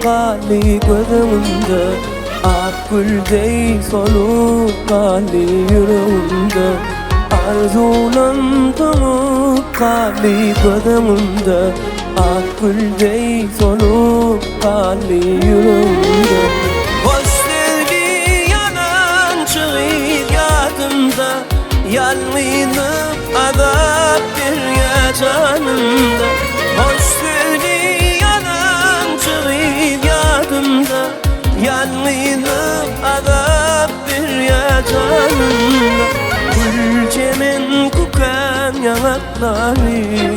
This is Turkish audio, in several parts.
Gali gözümde ak güldey solup gali yüreğimde arzulandım gali gözümde ak güldey solup gali yüreğimde hoş sevgi yanan çıgıp yadımda yalnızlık azap bir ya canımda hoş sevgi yanan çıgıp yadımda yalnızlık azap bir ya canımda gülcemin kokan yanakları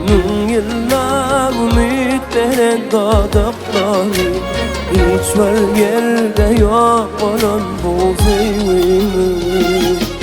min yıllar ümitlere dağdıkları hiç var yerde yok olan bu sevgimin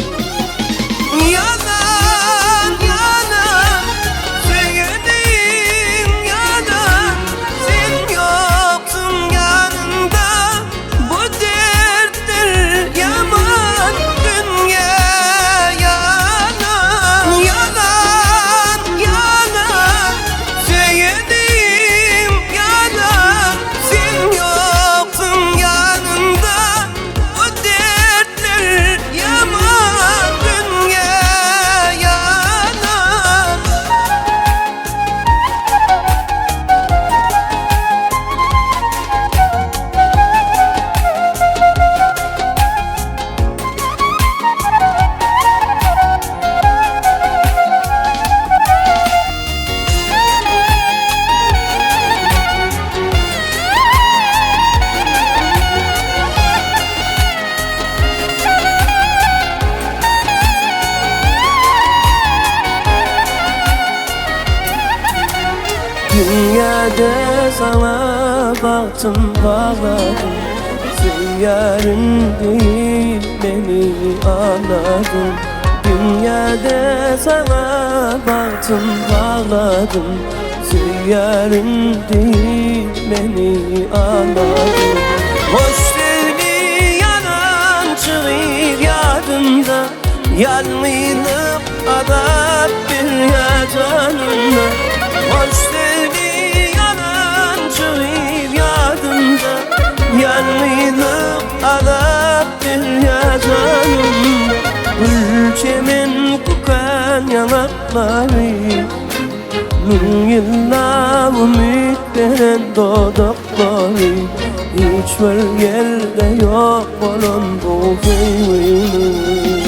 Dünyada sana baktım bağladım sen yarın değil beni anladın Dünyada sana baktım bağladım sen yarın değil beni anladın hoş sevgi yanan çıgıp yadımda yalnızlık azap bir ya canımda hoş sevgi yanan çıgıp yadımda yalnızlık azap bir ya canımda gülçemin kokan yanakları min yıllar ümitlere dağdıkları hiç var yerde yok olan bu sevgimin